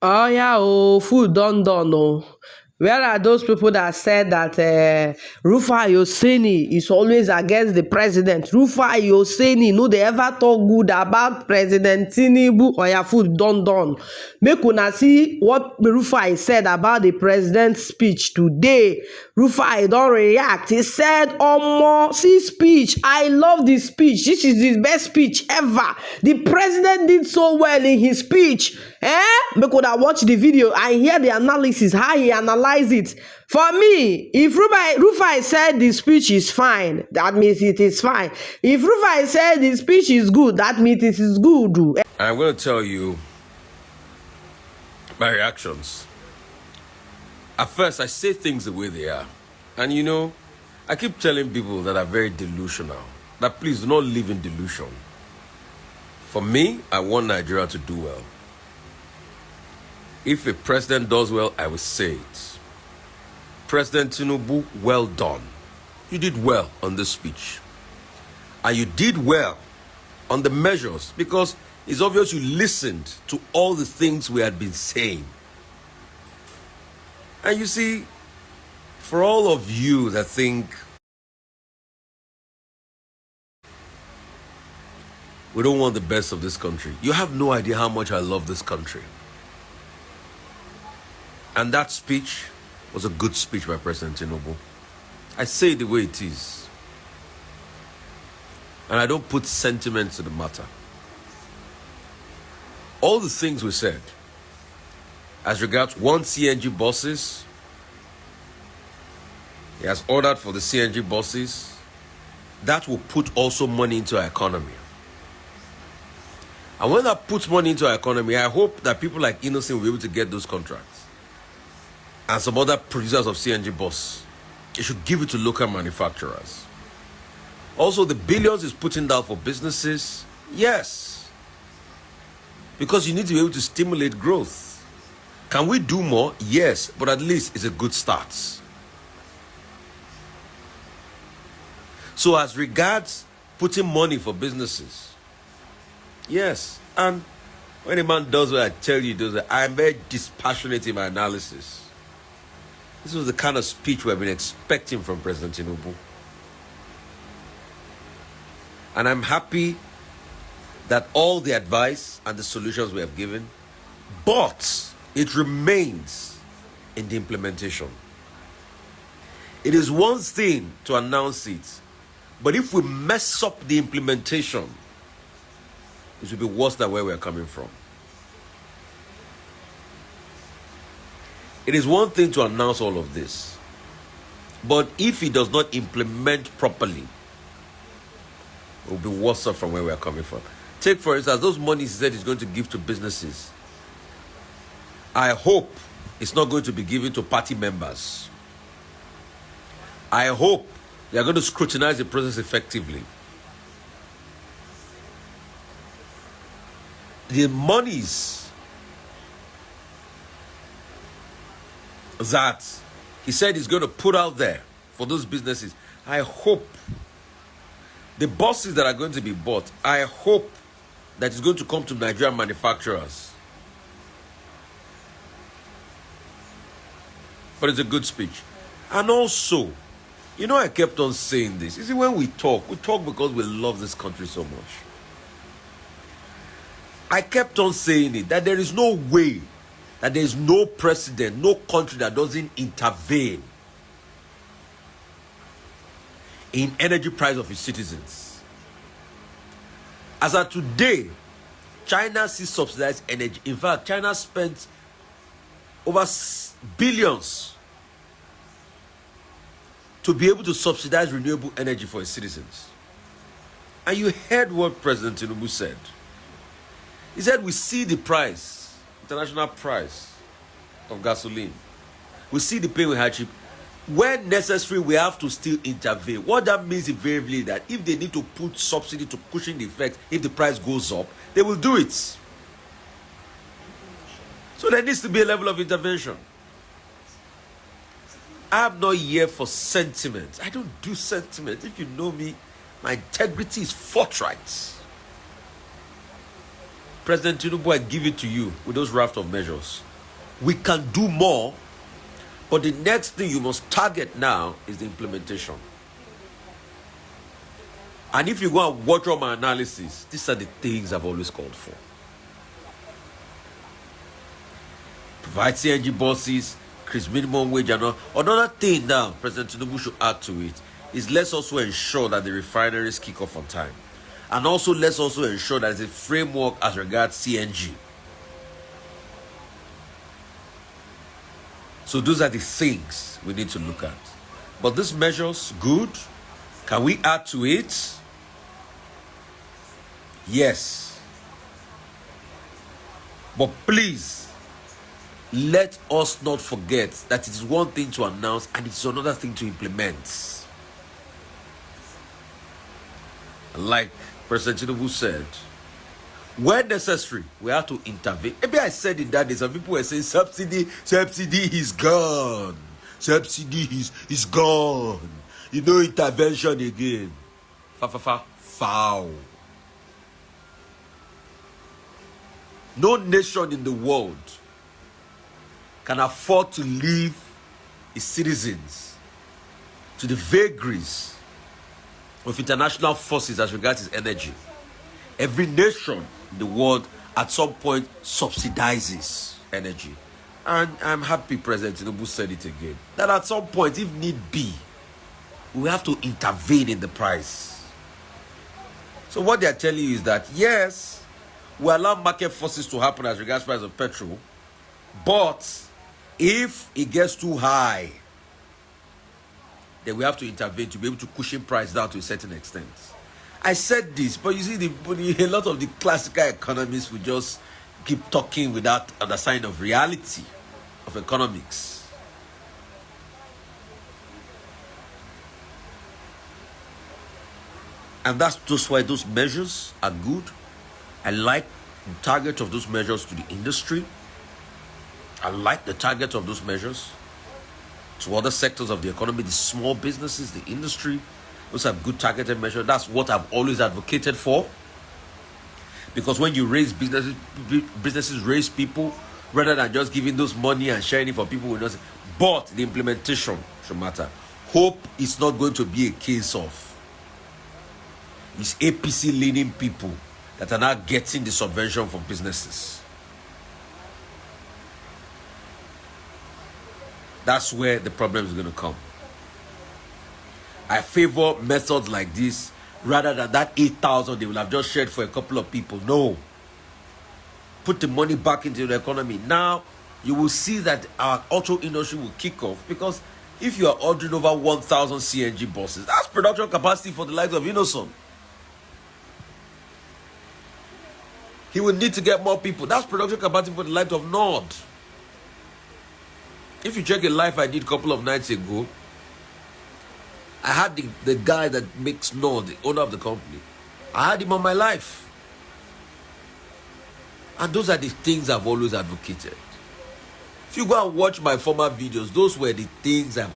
Oh yeah, oh, food done, oh. Where are those people that said that Rufai Oseni is always against the president? Rufai Oseni, no, they ever talk good about President Tinubus. Oh yeah, food done. Make una see what Rufai said about the president's speech today. Rufai don't react. He said, "Omo, see speech. I love this speech. This is the best speech ever. The president did so well in his speech." Make una watch the video and hear the analysis, how he analyzed it. For me, if Rufai said the speech is fine, that means it is fine. If Rufai said the speech is good, that means it is good. I'm going to tell you my reactions. At first, I say things the way they are. And you know, I keep telling people that are very delusional that please do not live in delusion. For me, I want Nigeria to do well. If a president does well, I will say it. President Tinubus, well done. You did well on this speech. And you did well on the measures because it's obvious you listened to all the things we had been saying. And you see, for all of you that think we don't want the best of this country, you have no idea how much I love this country. And that speech was a good speech by President Tinubus. I say it the way it is. And I don't put sentiment to the matter. All the things we said, as regards one CNG buses, he has ordered for the CNG buses, that will put also money into our economy. And when that puts money into our economy, I hope that people like Innocent will be able to get those contracts. And some other producers of CNG bus, you should give it to local manufacturers. Also, the billions is putting down for businesses, yes. Because you need to be able to stimulate growth. Can we do more? Yes, but at least it's a good start. So as regards putting money for businesses, yes. And when a man does what I tell you, I'm very dispassionate in my analysis. This was the kind of speech we have been expecting from President Tinubus. And I'm happy that all the advice and the solutions we have given, but it remains in the implementation. It is one thing to announce it, but if we mess up the implementation, it will be worse than where we are coming from. It is one thing to announce all of this, but if he does not implement properly, it will be worse from where we are coming from. Take, for instance, those monies he said he's going to give to businesses. I hope it's not going to be given to party members. I hope they are going to scrutinize the process effectively. The monies that he said he's going to put out there for those businesses, I hope the buses that are going to be bought, I hope that it's going to come to Nigerian manufacturers. But it's a good speech. And also, you know, I kept on saying this. You see, when we talk because we love this country so much. I kept on saying it, that there is no way that there is no president, no country that doesn't intervene in energy price of its citizens. As of today, China sees subsidized energy. In fact, China spent over billions to be able to subsidize renewable energy for its citizens. And you heard what President Tinubus said. He said, we see the price, international price of gasoline. We see the pain with hardship. When necessary, we have to still intervene. What that means invariably that if they need to put subsidy to cushion the effect, if the price goes up, they will do it. So there needs to be a level of intervention. I'm not here for sentiment. I don't do sentiment. If you know me, my integrity is forthright. President Tinubus, I give it to you with those raft of measures. We can do more, but the next thing you must target now is the implementation. And if you go and watch all my analysis, these are the things I've always called for. Provide CNG buses, increase minimum wage and all. Another thing now President Tinubus should add to it is let's also ensure that the refineries kick off on time. And also let's also ensure that there's a framework as regards CNG. So those are the things we need to look at. But these measures, good. Can we add to it? Yes. But please, let us not forget that it is one thing to announce and it's another thing to implement. Like President Tinubus said, when necessary, we have to intervene. Maybe I said in that day, some people were saying subsidy is gone. Subsidy is gone. You know, intervention again. Foul. No nation in the world can afford to leave its citizens to the vagaries of international forces as regards its energy. Every nation in the world at some point subsidizes energy. And I'm happy President Tinubus said it again, that at some point, if need be, we have to intervene in the price. So what they're telling you is that, yes, we allow market forces to happen as regards price of petrol, but if it gets too high, then we have to intervene to be able to cushion price down to a certain extent. I said this, but you see, a lot of the classical economists will just keep talking without understanding of reality of economics. And that's just why those measures are good. I like the target of those measures to the industry. I like the target of those measures to other sectors of the economy, the small businesses, the industry. Those are good targeted measures. That's what I've always advocated for. Because when you raise businesses raise people, rather than just giving those money and sharing it for people with nothing. But the implementation should matter. Hope is not going to be a case of it's APC leading people that are now getting the subvention for businesses. That's where the problem is going to come. I favor methods like this rather than that 8,000 they will have just shared for a couple of people. No. Put the money back into the economy. Now, you will see that our auto industry will kick off, because if you are ordering over 1,000 CNG buses, that's production capacity for the likes of Innocent. He will need to get more people. That's production capacity for the likes of Nord. If you check a live I did a couple of nights ago, I had the guy that makes Nord, the owner of the company. I had him on my life. And those are the things I've always advocated. If you go and watch my former videos, those were the things I've